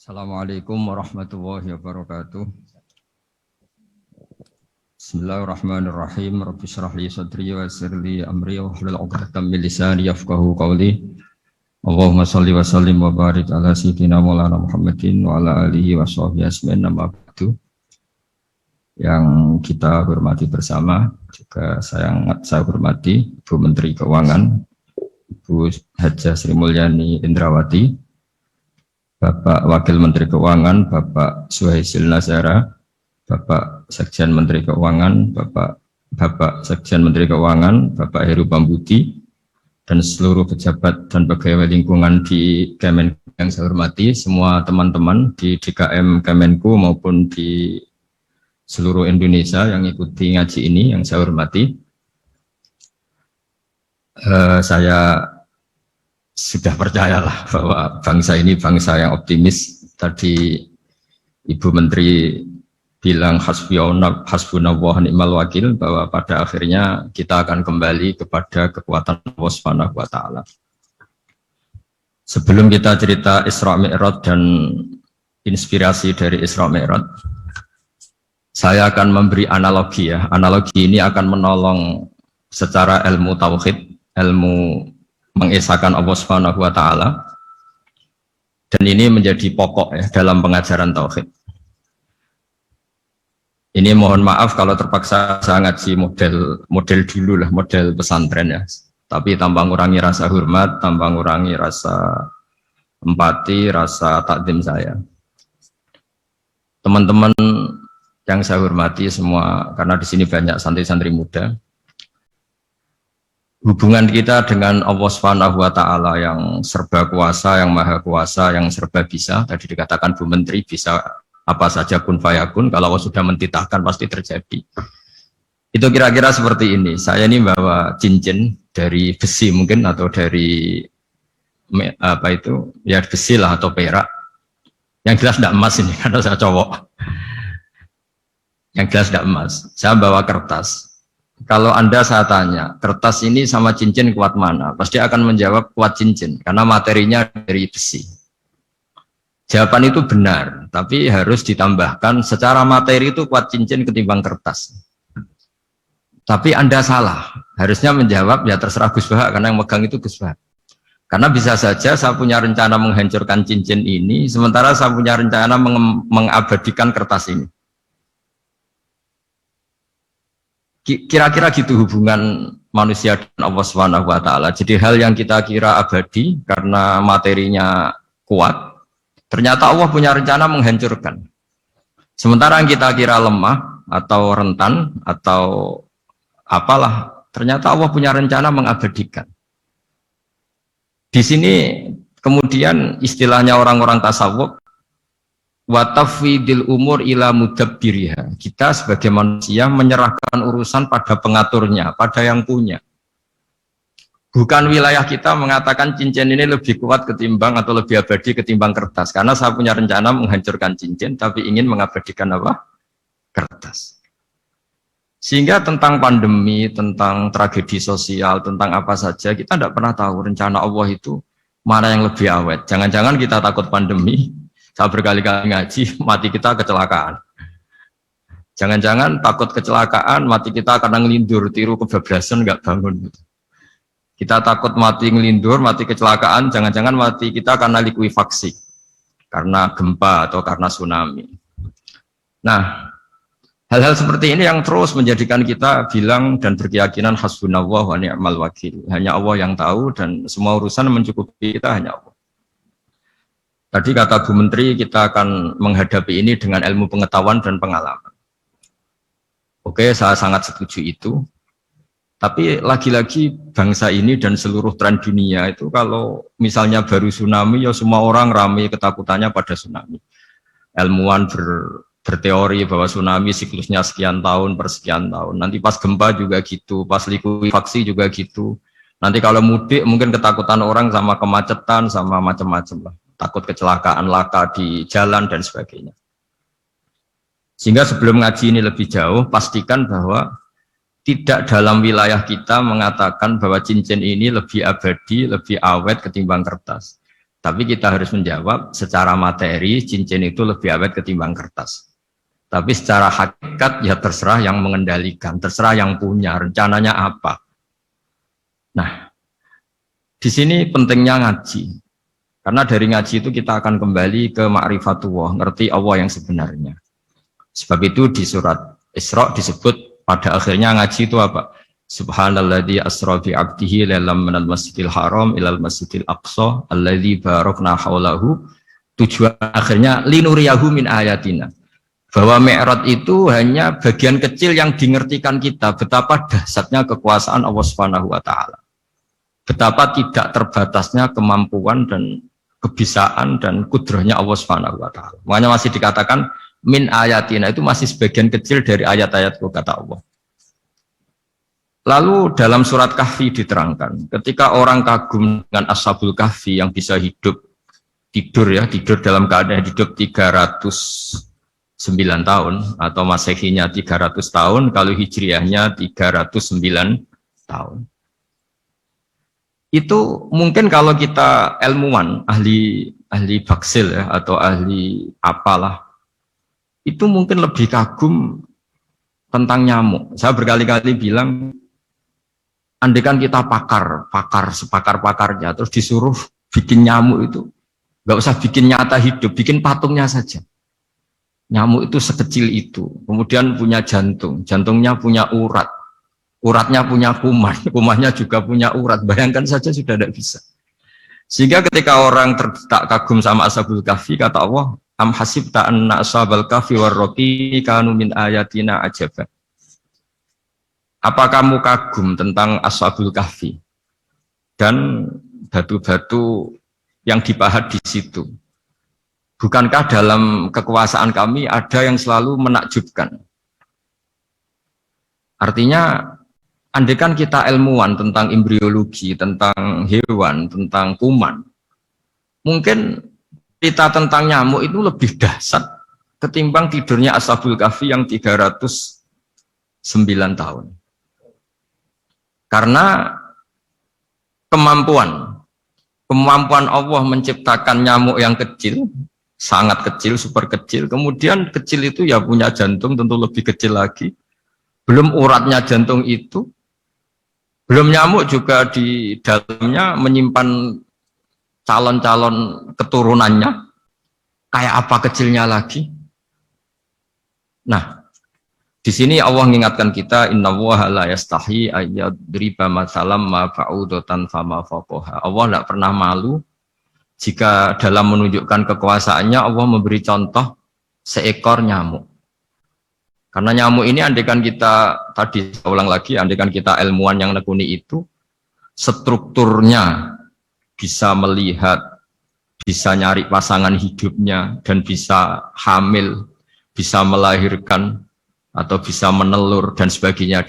Assalamualaikum warahmatullahi wabarakatuh. Bismillahirrahmanirrahim. Rabbi shrah li sadri wa yassir li amri wahlul 'uqdatam min lisani yafqahu qawli. Allahumma shalli wa sallim wa barik ala sayyidina Maulana Muhammadin wa ala alihi wa sahbihi ajmain. Amma ba'du. Yang kita hormati bersama, juga saya hormati Ibu Menteri Keuangan, Ibu Hajah Sri Mulyani Indrawati, Bapak Wakil Menteri Keuangan, Bapak Suhaisil Nazara, Bapak Sekjen Menteri Keuangan, Bapak Sekjen Menteri Keuangan, Bapak Heru Pambudi, dan seluruh pejabat dan pegawai lingkungan di Kemenku yang saya hormati, semua teman-teman di DKM Kemenku maupun di seluruh Indonesia yang ikuti ngaji ini yang saya hormati. Saya sudah percayalah bahwa bangsa ini bangsa yang optimis. Tadi Ibu Menteri bilang hasbunallah wa ni'mal wakil, bahwa pada akhirnya kita akan kembali kepada kekuatan Allah Subhanahu wa taala. Sebelum kita cerita Isra Mi'raj dan inspirasi dari Isra Mi'raj, saya akan memberi analogi ya. Analogi ini akan menolong secara ilmu tauhid, ilmu mengesahkan Allah Subhanahu wa taala, dan ini menjadi pokok ya dalam pengajaran tauhid. Ini mohon maaf kalau terpaksa saya ngaji model dulu lah, model pesantren ya. Tapi tanpa ngurangi rasa hormat, tanpa ngurangi rasa empati, rasa takdim saya. Teman-teman yang saya hormati semua, karena di sini banyak santri-santri muda. Hubungan kita dengan Allah Subhanahu wa taala yang serba kuasa, yang maha kuasa, yang serba bisa. Tadi dikatakan Bu Menteri bisa apa saja kun fayakun, kalau Allah sudah mentitahkan pasti terjadi. Itu kira-kira seperti ini. Saya ini bawa cincin dari besi mungkin, atau dari apa itu? Ya besi lah atau perak. Yang jelas tidak emas ini karena saya cowok. Yang jelas tidak emas. Saya bawa kertas. Kalau Anda saya tanya, kertas ini sama cincin kuat mana? Pasti akan menjawab kuat cincin, karena materinya dari besi. Jawaban itu benar, tapi harus ditambahkan secara materi itu kuat cincin ketimbang kertas. Tapi Anda salah, harusnya menjawab ya terserah Gus Bahak, karena yang megang itu Gus Bahak. Karena bisa saja saya punya rencana menghancurkan cincin ini, sementara saya punya rencana mengabadikan kertas ini. Kira-kira gitu hubungan manusia dan Allah Subhanahu wa taala. Jadi hal yang kita kira abadi karena materinya kuat, ternyata Allah punya rencana menghancurkan. Sementara yang kita kira lemah atau rentan atau apalah, ternyata Allah punya rencana mengabadikan. Di sini kemudian istilahnya orang-orang tasawuf, wa tafwidil umur ila mudabbiriha. Kita sebagai manusia menyerahkan urusan pada pengaturnya, pada yang punya. Bukan wilayah kita mengatakan cincin ini lebih kuat ketimbang atau lebih abadi ketimbang kertas. Karena saya punya rencana menghancurkan cincin, tapi ingin mengabadikan apa? Kertas. Sehingga tentang pandemi, tentang tragedi sosial, tentang apa saja, kita tidak pernah tahu rencana Allah itu mana yang lebih awet. Jangan-jangan kita takut pandemi, saya berkali-kali ngaji, mati kita kecelakaan. Jangan-jangan takut kecelakaan, mati kita karena ngelindur, tiru kebablasan, nggak bangun. Kita takut mati ngelindur, mati kecelakaan, jangan-jangan mati kita karena likuifaksi, karena gempa atau karena tsunami. Nah, hal-hal seperti ini yang terus menjadikan kita bilang dan berkeyakinan hasbunallah wa ni'mal wakil. Hanya Allah yang tahu, dan semua urusan mencukupi kita hanya Allah. Tadi kata Bu Menteri, kita akan menghadapi ini dengan ilmu pengetahuan dan pengalaman. Oke, saya sangat setuju itu. Tapi lagi-lagi bangsa ini dan seluruh tren dunia itu, kalau misalnya baru tsunami, ya semua orang ramai ketakutannya pada tsunami. Ilmuwan berteori bahwa tsunami siklusnya sekian tahun per sekian tahun. Nanti pas gempa juga gitu, pas likuifaksi juga gitu. Nanti kalau mudik mungkin ketakutan orang sama kemacetan, sama macam-macam lah. Takut kecelakaan laka di jalan dan sebagainya. Sehingga sebelum ngaji ini lebih jauh, pastikan bahwa tidak dalam wilayah kita mengatakan bahwa cincin ini lebih abadi, lebih awet ketimbang kertas. Tapi kita harus menjawab secara materi cincin itu lebih awet ketimbang kertas. Tapi secara hakikat ya terserah yang mengendalikan, terserah yang punya rencananya apa. Nah, di sini pentingnya ngaji. Karena dari ngaji itu kita akan kembali ke ma'rifatullah, ngerti Allah yang sebenarnya. Sebab itu di surat Isra disebut pada akhirnya ngaji itu apa? Subhanalladzi asra bi 'abdihi lailam minal masjidil haram ilal masjidil aqsa alladzi barakna haulahu. Tujuan akhirnya linuriyahu min ayatina. Bahwa Mi'raj itu hanya bagian kecil yang dingertikan kita betapa dahsyatnya kekuasaan Allah Subhanahu wa taala. Betapa tidak terbatasnya kemampuan dan kebisaan dan kudrahnya Allah Subhanahu wa taala. Makanya masih dikatakan min ayatina, itu masih sebagian kecil dari ayat-ayatku kata Allah. Lalu dalam surat Kahfi diterangkan, ketika orang kagum dengan Ashabul Kahfi yang bisa tidur dalam keadaan hidup 309 tahun atau Masehinya 300 tahun, kalau Hijriahnya 309 tahun. Itu mungkin kalau kita ilmuwan, ahli baksil ya, atau ahli apalah, itu mungkin lebih kagum tentang nyamuk. Saya berkali-kali bilang, andaikan kita sepakar-pakarnya, terus disuruh bikin nyamuk itu, nggak usah bikin nyata hidup, bikin patungnya saja. Nyamuk itu sekecil itu, kemudian punya jantung, jantungnya punya urat, uratnya punya kuman, kumannya juga punya urat. Bayangkan saja sudah tidak bisa. Sehingga ketika orang tak kagum sama Ashabul Kahfi, kata Allah, am hasibta anna ashabal kahfi warraqi kanu min ayatina ajaba. Apa kamu kagum tentang Ashabul Kahfi dan batu-batu yang dipahat di situ? Bukankah dalam kekuasaan kami ada yang selalu menakjubkan? Artinya, andaikan kita ilmuwan tentang embriologi, tentang hewan, tentang kuman, mungkin cerita tentang nyamuk itu lebih dahsyat ketimbang tidurnya Ashabul Kahfi yang 309 tahun. Karena kemampuan Allah menciptakan nyamuk yang kecil, sangat kecil, super kecil, kemudian kecil itu ya punya jantung tentu lebih kecil lagi, belum uratnya jantung itu, belum nyamuk juga di dalamnya menyimpan calon-calon keturunannya, kayak apa kecilnya lagi. Nah, di sini Allah mengingatkan kita, innallaha la yastahi ayyadriba matsalam ma fa'udatan fama faqaha. Allah tidak pernah malu jika dalam menunjukkan kekuasaannya Allah memberi contoh seekor nyamuk. Karena nyamuk ini andaikan kita, tadi saya ulang lagi, andaikan kita ilmuwan yang nekuni itu, strukturnya bisa melihat, bisa nyari pasangan hidupnya, dan bisa hamil, bisa melahirkan, atau bisa menelur dan sebagainya,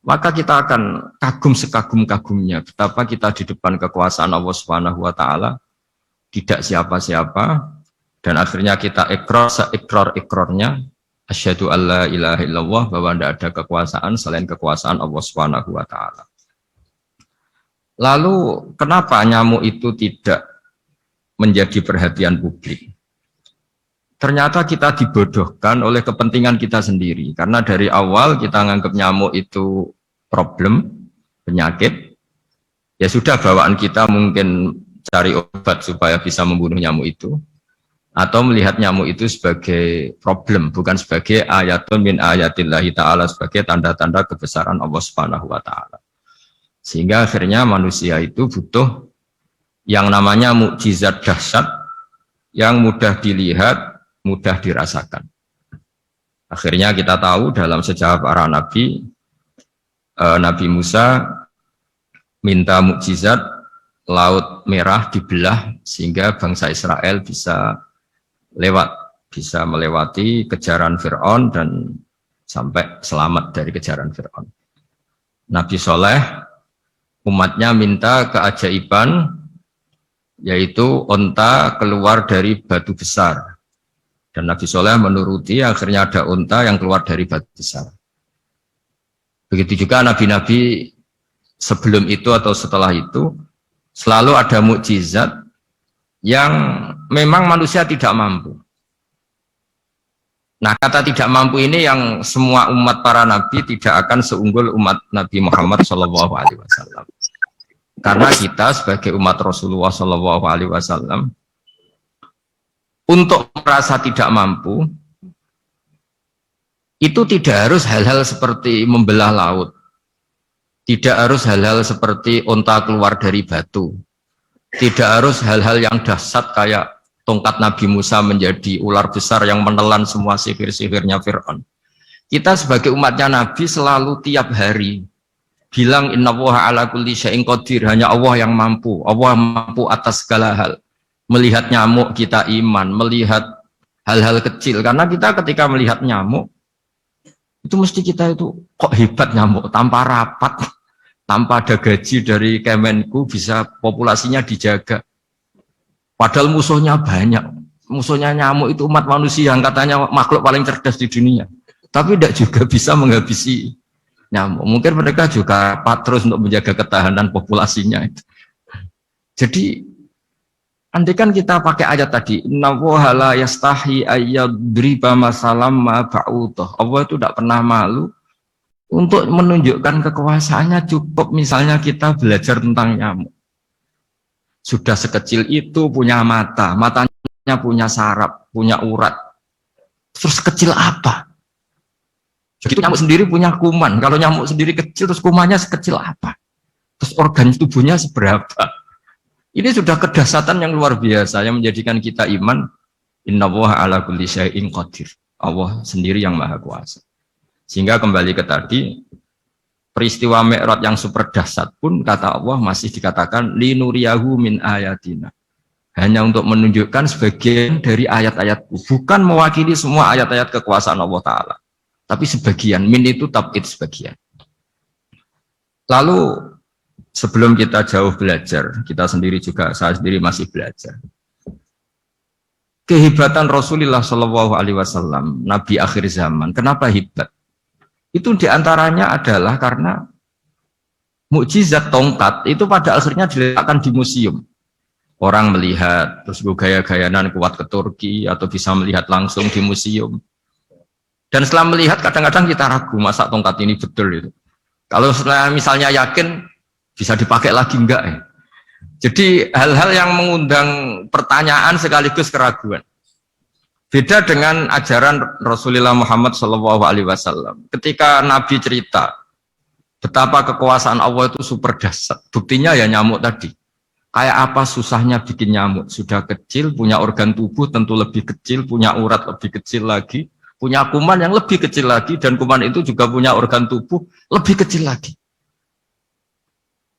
maka kita akan kagum sekagum-kagumnya betapa kita di depan kekuasaan Allah Subhanahu wa taala tidak siapa-siapa, dan akhirnya kita ikrar-ikrarnya asyhadu alla ilaha illallah, bahwa tidak ada kekuasaan selain kekuasaan Allah Subhanahu wa taala. Lalu kenapa nyamuk itu tidak menjadi perhatian publik? Ternyata kita dibodohkan oleh kepentingan kita sendiri. Karena dari awal kita nganggap nyamuk itu problem, penyakit. Ya sudah, bawaan kita mungkin cari obat supaya bisa membunuh nyamuk itu. Atau melihat nyamuk itu sebagai problem, bukan sebagai ayatun min ayatillahi ta'ala, sebagai tanda-tanda kebesaran Allah Subhanahu wa ta'ala. Sehingga akhirnya manusia itu butuh yang namanya mukjizat dahsyat yang mudah dilihat, mudah dirasakan. Akhirnya kita tahu dalam sejarah para nabi, Nabi Musa minta mukjizat Laut Merah dibelah sehingga bangsa Israel bisa melewati kejaran Fir'aun dan sampai selamat dari kejaran Fir'aun. Nabi Soleh umatnya minta keajaiban, yaitu onta keluar dari batu besar. Dan Nabi Soleh menuruti, akhirnya ada unta yang keluar dari batu besar. Begitu juga nabi-nabi sebelum itu atau setelah itu, Selalu ada mukjizat yang memang manusia tidak mampu. Nah, kata tidak mampu ini yang semua umat para nabi tidak akan seunggul umat Nabi Muhammad SAW. Karena kita sebagai umat Rasulullah SAW untuk merasa tidak mampu itu tidak harus hal-hal seperti membelah laut, tidak harus hal-hal seperti onta keluar dari batu, tidak harus hal-hal yang dahsyat kayak tongkat Nabi Musa menjadi ular besar yang menelan semua sihir-sihirnya Fir'aun. Kita sebagai umatnya Nabi selalu tiap hari bilang innallaha ala kulli syai'in qadir, hanya Allah yang mampu. Allah mampu atas segala hal. Melihat nyamuk kita iman, melihat hal-hal kecil. Karena kita ketika melihat nyamuk itu mesti kita itu kok hebat nyamuk, tanpa rapat, tanpa ada gaji dari Kemenku bisa populasinya dijaga. Padahal musuhnya banyak. Musuhnya nyamuk itu umat manusia yang katanya makhluk paling cerdas di dunia. Tapi tidak juga bisa menghabisi nyamuk. Mungkin mereka juga patrus untuk menjaga ketahanan populasinya. Jadi, andai kan kita pakai ayat tadi, innallaha la yastahi ayyadriba masalam ma ba'udah. Allah itu tidak pernah malu untuk menunjukkan kekuasaannya. Cukup misalnya kita belajar tentang nyamuk. Sudah sekecil itu punya mata, matanya punya saraf, punya urat. Terus kecil apa? Begitu nyamuk sendiri punya kuman. Kalau nyamuk sendiri kecil, terus kumannya sekecil apa? Terus organ tubuhnya seberapa? Ini sudah kedahsyatan yang luar biasa yang menjadikan kita iman. Innallaha ala kulli syai'in qadir. Allah sendiri yang maha kuasa. Sehingga kembali ke tadi, peristiwa Mi'raj yang super dahsyat pun kata Allah masih dikatakan linuriyahu min ayatina. Hanya untuk menunjukkan sebagian dari ayat-ayatku, bukan mewakili semua ayat-ayat kekuasaan Allah Ta'ala, tapi sebagian. Min itu tab'id sebagian. Lalu sebelum kita jauh belajar, kita sendiri juga, saya sendiri masih belajar. Kehebatan Rasulullah SAW, Nabi akhir zaman, kenapa hebat? Itu diantaranya adalah karena mukjizat tongkat itu pada akhirnya diletakkan di museum. Orang melihat, terus gaya-gayanan kuat ke Turki, atau bisa melihat langsung di museum. Dan setelah melihat, kadang-kadang kita ragu, masa tongkat ini betul itu. Kalau setelah misalnya yakin, bisa dipakai lagi enggak ya? Jadi hal-hal yang mengundang pertanyaan sekaligus keraguan. Beda dengan ajaran Rasulullah Muhammad SAW. Ketika Nabi cerita betapa kekuasaan Allah itu super dahsyat, buktinya ya nyamuk tadi. Kayak apa susahnya bikin nyamuk? Sudah kecil, punya organ tubuh tentu lebih kecil, punya urat lebih kecil lagi, punya kuman yang lebih kecil lagi, dan kuman itu juga punya organ tubuh lebih kecil lagi.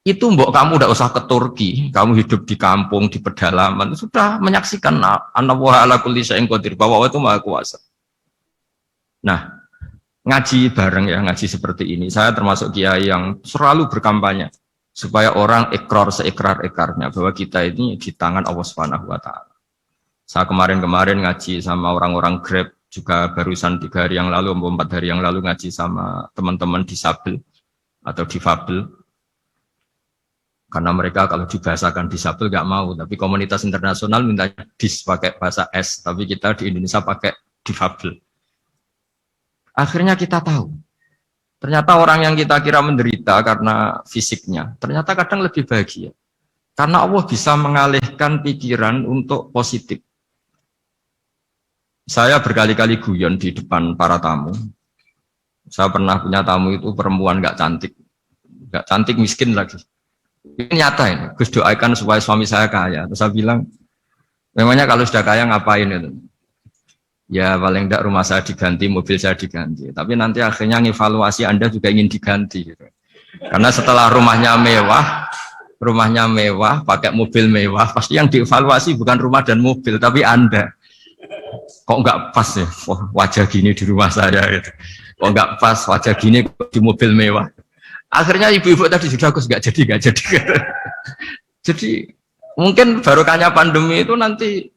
Itu mbok kamu tidak usah ke Turki, kamu hidup di kampung, di pedalaman, sudah menyaksikan Anallaha ala kulli syai'in qadir, bahwa Allah itu maha kuasa. Nah, ngaji bareng ya, ngaji seperti ini. Saya termasuk kiai yang selalu berkampanye supaya orang ikrar seikrar-ikrarnya bahwa kita ini di tangan Allah Subhanahu wa taala. Saya kemarin-kemarin ngaji sama orang-orang Grab, juga barusan 3 hari yang lalu, 4 hari yang lalu ngaji sama teman-teman disabel atau difabel. Karena mereka kalau dibahasakan disabel nggak mau, tapi komunitas internasional minta dis pakai bahasa S, tapi kita di Indonesia pakai difabel. Akhirnya kita tahu, ternyata orang yang kita kira menderita karena fisiknya, ternyata kadang lebih bahagia. Karena Allah bisa mengalihkan pikiran untuk positif. Saya berkali-kali guyon di depan para tamu. Saya pernah punya tamu itu perempuan nggak cantik miskin lagi. Ini nyata ini, Gus doakan supaya suami saya kaya. Terus saya bilang, memangnya kalau sudah kaya ngapain itu? Ya paling tidak rumah saya diganti, mobil saya diganti. Tapi nanti akhirnya evaluasi Anda juga ingin diganti. Gitu. Karena setelah rumahnya mewah, pakai mobil mewah, pasti yang dievaluasi bukan rumah dan mobil, tapi Anda. Kok nggak pas ya wajah gini di rumah saya? Gitu. Kok nggak pas wajah gini di mobil mewah? Akhirnya ibu-ibu tadi sudah Gus nggak jadi. Jadi mungkin barokahnya pandemi itu nanti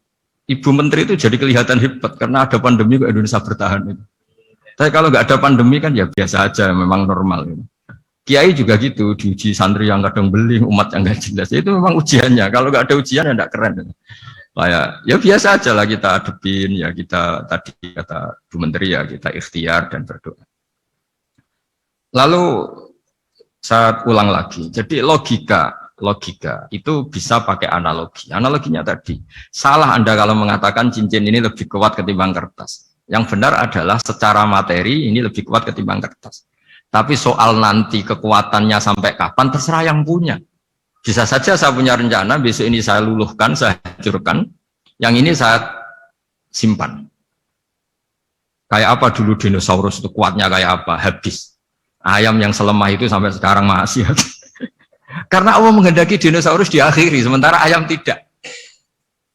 Ibu Menteri itu jadi kelihatan hebat karena ada pandemi kok Indonesia bertahan itu. Tapi kalau nggak ada pandemi kan ya biasa aja, memang normal. Gitu. Kiai juga gitu, diuji santri yang kadang beling, umat yang nggak jelas. Itu memang ujiannya. Kalau nggak ada ujian ya nggak keren. Kayak ya biasa aja lah kita adepin, ya kita tadi kata Bu Menteri ya kita ikhtiar dan berdoa. Lalu saya ulang lagi. Jadi logika itu bisa pakai analogi. Analoginya tadi, salah Anda kalau mengatakan cincin ini lebih kuat ketimbang kertas. Yang benar adalah secara materi ini lebih kuat ketimbang kertas. Tapi soal nanti kekuatannya sampai kapan terserah yang punya. Bisa saja saya punya rencana besok ini saya luluhkan, saya hancurkan, yang ini saya simpan. Kayak apa dulu dinosaurus itu kuatnya kayak apa? Habis. Ayam yang selemah itu sampai sekarang masih. Karena Allah menghendaki dinosaurus diakhiri, sementara ayam tidak.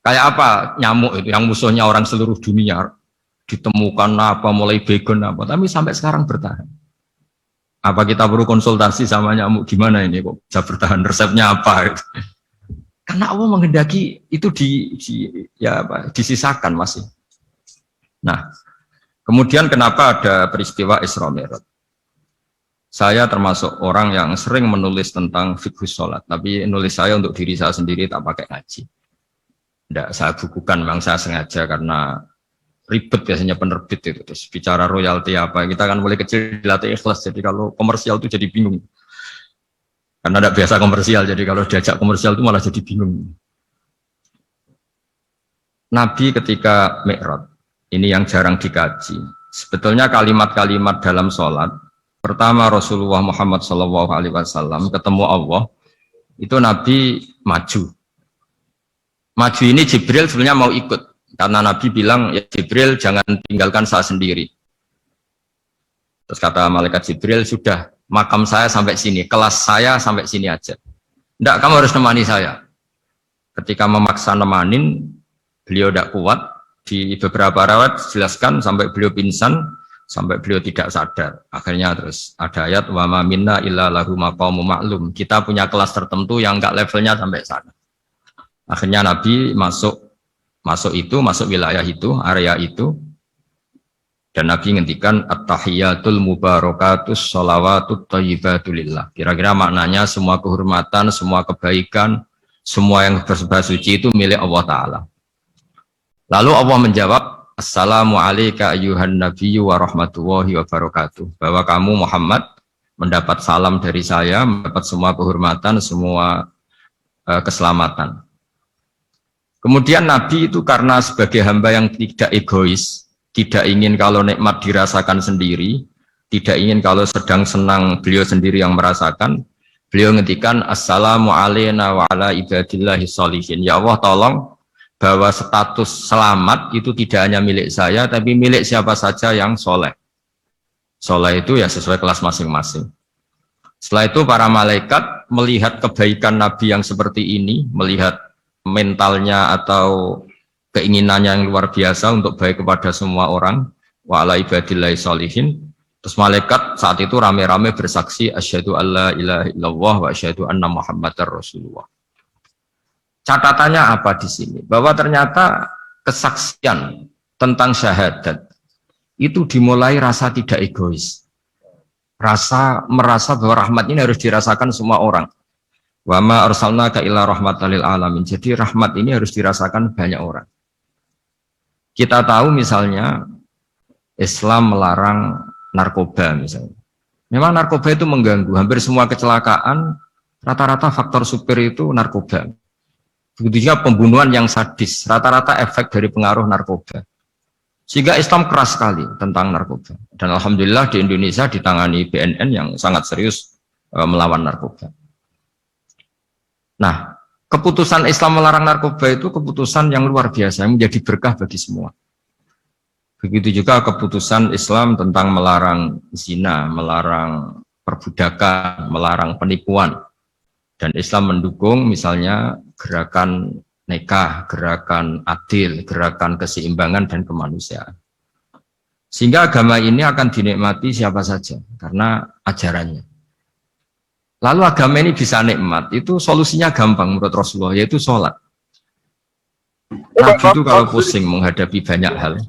Kayak apa nyamuk itu yang musuhnya orang seluruh dunia, ditemukan apa mulai begon apa, tapi sampai sekarang bertahan. Apa kita perlu konsultasi sama nyamuk gimana ini kok bisa bertahan, resepnya apa gitu. Karena Allah menghendaki itu disisakan masih. Nah, kemudian kenapa ada peristiwa Isra Mi'raj? Saya termasuk orang yang sering menulis tentang fikih sholat, tapi nulis saya untuk diri saya sendiri tak pakai ngaji. Tidak, saya bukukan, memang saya sengaja karena ribet biasanya penerbit itu. Terus bicara royalti apa, kita kan mulai kecil dilatih ikhlas, jadi kalau komersial itu jadi bingung. Karena tidak biasa komersial, jadi kalau diajak komersial itu malah jadi bingung. Nabi ketika Mi'raj, ini yang jarang dikaji. Sebetulnya kalimat-kalimat dalam sholat, pertama Rasulullah Muhammad SAW ketemu Allah, itu Nabi maju. Maju ini Jibril sebenarnya mau ikut. Karena Nabi bilang, ya Jibril jangan tinggalkan saya sendiri. Terus kata malaikat Jibril, sudah makam saya sampai sini, kelas saya sampai sini aja. Enggak, kamu harus nemani saya. Ketika memaksa nemanin, beliau tidak kuat. Di beberapa rawat jelaskan sampai beliau pingsan, sampai beliau tidak sadar. Akhirnya terus ada ayat, wa ma minna illa lahu maqamun ma'lum. Kita punya kelas tertentu yang enggak levelnya sampai sana. Akhirnya Nabi masuk wilayah itu, area itu, dan Nabi ngendikan at-tahiyatul mubarakatus sholawatut thayyibatulillah. Kira-kira maknanya semua kehormatan, semua kebaikan, semua yang bersembah suci itu milik Allah Ta'ala. Lalu Allah menjawab, assalamu alayka ayyuhan nabiyyu wa rahmatullahi wa barakatuh. Bahwa kamu Muhammad mendapat salam dari saya, mendapat semua kehormatan, semua keselamatan. Kemudian Nabi itu karena sebagai hamba yang tidak egois, tidak ingin kalau nikmat dirasakan sendiri, tidak ingin kalau sedang senang beliau sendiri yang merasakan, beliau ngendikan assalamu alayna wa ala ibadillahi sholihin. Ya Allah tolong bahwa status selamat itu tidak hanya milik saya, tapi milik siapa saja yang soleh. Soleh itu ya sesuai kelas masing-masing. Setelah itu para malaikat melihat kebaikan Nabi yang seperti ini, melihat mentalnya atau keinginannya yang luar biasa untuk baik kepada semua orang, wa ala ibadillahi sholihin. Terus malaikat saat itu rame-rame bersaksi asyhadu alla ilaha illallah wa asyhadu anna muhammadar rasulullah. Catatannya apa di sini? Bahwa ternyata kesaksian tentang syahadat itu dimulai rasa tidak egois. Merasa bahwa rahmat ini harus dirasakan semua orang. Wa ma arsalnaka illa rahmatan lil alamin. Jadi rahmat ini harus dirasakan banyak orang. Kita tahu misalnya Islam melarang narkoba misalnya. Memang narkoba itu mengganggu. Hampir semua kecelakaan rata-rata faktor supir itu narkoba. Begitu juga pembunuhan yang sadis, rata-rata efek dari pengaruh narkoba. Sehingga Islam keras sekali tentang narkoba. Dan alhamdulillah di Indonesia ditangani BNN yang sangat serius melawan narkoba. Nah, keputusan Islam melarang narkoba itu keputusan yang luar biasa, yang menjadi berkah bagi semua. Begitu juga keputusan Islam tentang melarang zina, melarang perbudakan, melarang penipuan. Dan Islam mendukung misalnya gerakan nikah, gerakan adil, gerakan keseimbangan dan kemanusiaan. Sehingga agama ini akan dinikmati siapa saja, karena ajarannya. Lalu agama ini bisa nikmat, itu solusinya gampang menurut Rasulullah, yaitu sholat. Nabi itu kalau pusing menghadapi banyak hal,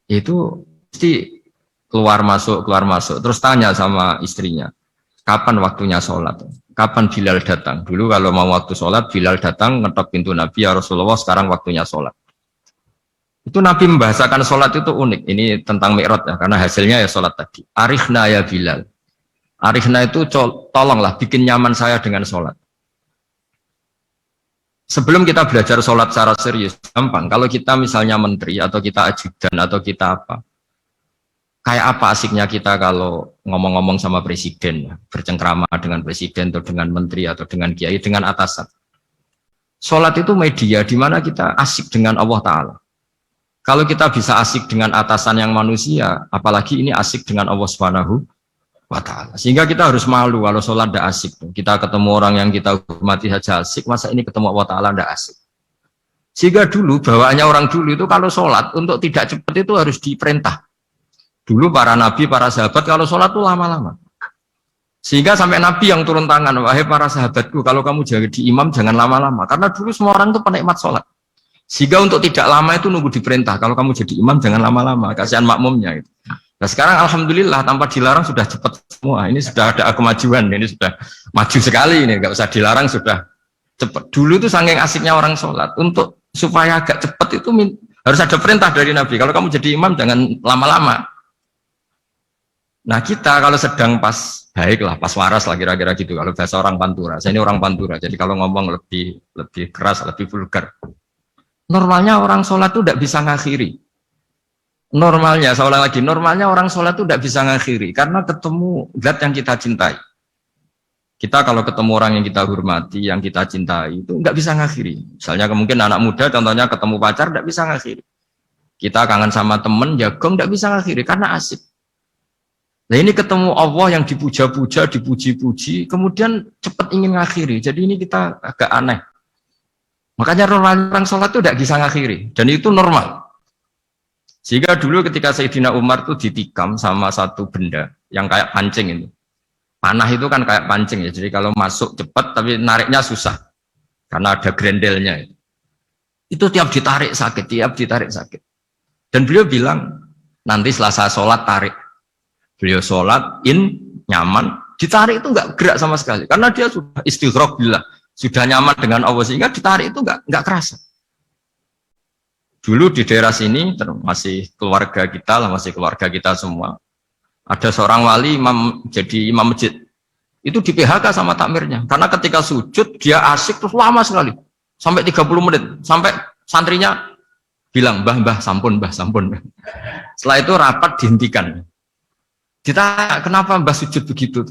itu pasti keluar masuk, terus tanya sama istrinya, Kapan waktunya sholat? Kapan Bilal datang? Dulu kalau mau waktu sholat, Bilal datang ngetok pintu Nabi, ya Rasulullah sekarang waktunya sholat. Itu Nabi membahasakan sholat itu unik. Ini tentang Mi'raj ya, karena hasilnya ya sholat tadi. Arikhna ya Bilal. Arikhna itu tolonglah bikin nyaman saya dengan sholat. Sebelum kita belajar sholat secara serius, gampang. Kalau kita misalnya menteri atau kita ajudan atau kita apa, kayak apa asiknya kita kalau ngomong-ngomong sama presiden, ya, bercengkrama dengan presiden atau dengan menteri atau dengan kiai, dengan atasan. Sholat itu media di mana kita asik dengan Allah Ta'ala. Kalau kita bisa asik dengan atasan yang manusia, apalagi ini asik dengan Allah Subhanahu wa Ta'ala. Sehingga kita harus malu kalau sholat tidak asik. Kita ketemu orang yang kita hormati saja asik, masa ini ketemu Allah Ta'ala tidak asik. Sehingga dulu, bawaannya orang dulu itu kalau sholat, untuk tidak cepat itu harus diperintah. Dulu para nabi, para sahabat kalau sholat itu lama-lama. Sehingga sampai nabi yang turun tangan, wahai para sahabatku, kalau kamu jadi imam jangan lama-lama. Karena dulu semua orang itu penikmat sholat. Sehingga untuk tidak lama itu nunggu diperintah. Kalau kamu jadi imam jangan lama-lama, kasihan makmumnya. Itu. Nah sekarang alhamdulillah tanpa dilarang sudah cepat semua. Ini sudah ada kemajuan, ini sudah maju sekali ini. Nggak usah dilarang sudah cepat. Dulu itu saking asiknya orang sholat. Untuk supaya agak cepat itu harus ada perintah dari nabi. Kalau kamu jadi imam jangan lama-lama. Nah kita kalau sedang pas baiklah, pas waras lah kira-kira gitu. Kalau bahasa orang Pantura, saya ini orang Pantura, jadi kalau ngomong lebih keras, lebih vulgar. Normalnya orang sholat itu tidak bisa ngakhiri. Normalnya, saya ulang lagi, normalnya orang sholat itu tidak bisa ngakhiri karena ketemu zat yang kita cintai. Kita kalau ketemu orang yang kita hormati, yang kita cintai itu nggak bisa ngakhiri. Misalnya mungkin anak muda, contohnya ketemu pacar tidak bisa ngakhiri. Kita kangen sama temen, jagung tidak bisa ngakhiri karena asik. Nah ini ketemu Allah yang dipuja-puja, dipuji-puji, kemudian cepat ingin ngakhiri. Jadi ini kita agak aneh. Makanya orang sholat itu tidak bisa ngakhiri. Dan itu normal. Sehingga dulu ketika Sayyidina Umar itu ditikam sama satu benda yang kayak pancing itu. Panah itu kan kayak pancing ya. Jadi kalau masuk cepat tapi nariknya susah. Karena ada grendelnya. Itu tiap ditarik sakit, tiap ditarik sakit. Dan beliau bilang, nanti setelah saya sholat tarik. Beliau sholat, nyaman, ditarik itu enggak gerak sama sekali. Karena dia sudah istighraq billah, sudah nyaman dengan Allah, sehingga ditarik itu enggak kerasa. Dulu di daerah sini, masih keluarga kita lah, masih keluarga kita semua. Ada seorang wali, jadi imam masjid. Itu di PHK sama takmirnya. Karena ketika sujud, dia asik terus lama sekali. Sampai 30 menit. Sampai santrinya bilang, mbah, sampun. Setelah itu rapat dihentikan. Kita kenapa mbah sujud begitu?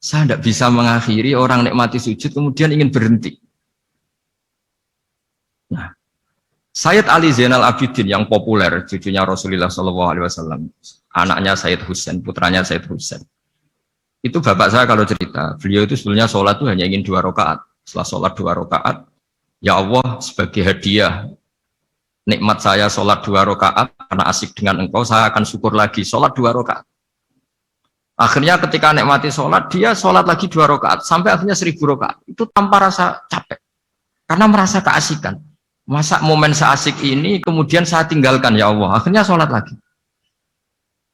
Saya tidak bisa mengakhiri orang nikmati sujud kemudian ingin berhenti. Nah, Sayyid Ali Zainal Abidin yang populer, cucunya Rasulullah SAW, anaknya Sayyid Husain, putranya Sayyid Husain. Itu bapak saya kalau cerita, beliau itu sebetulnya sholat itu hanya ingin 2 rakaat. Setelah sholat 2 rakaat, ya Allah sebagai hadiah nikmat saya sholat 2 rakaat karena asik dengan engkau, saya akan syukur lagi sholat 2 rakaat. Akhirnya ketika nikmati sholat, dia sholat lagi 2 rakaat sampai akhirnya 1000 rakaat. Itu tanpa rasa capek, karena merasa keasikan. Masa momen seasik ini kemudian saya tinggalkan ya Allah. Akhirnya sholat lagi.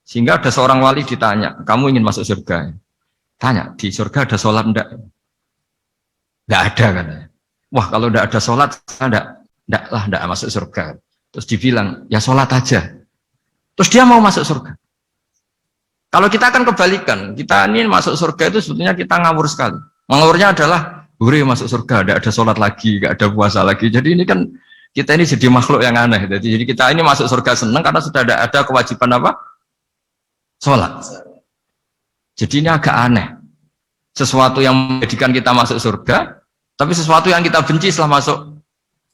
Sehingga ada seorang wali ditanya, kamu ingin masuk surga? Tanya, di surga ada sholat enggak? Enggak ada katanya. Wah kalau enggak ada sholat, saya enggak masuk surga. Terus dibilang, ya sholat aja. Terus dia mau masuk surga. Kalau kita akan kebalikan, kita ini masuk surga itu sebetulnya kita ngawur sekali. Ngawurnya adalah, masuk surga, ada sholat lagi, gak ada puasa lagi. Jadi ini kan, kita ini jadi makhluk yang aneh. Jadi kita ini masuk surga senang karena sudah ada kewajiban apa? Sholat. Jadi ini agak aneh. Sesuatu yang menjadikan kita masuk surga, tapi sesuatu yang kita benci setelah masuk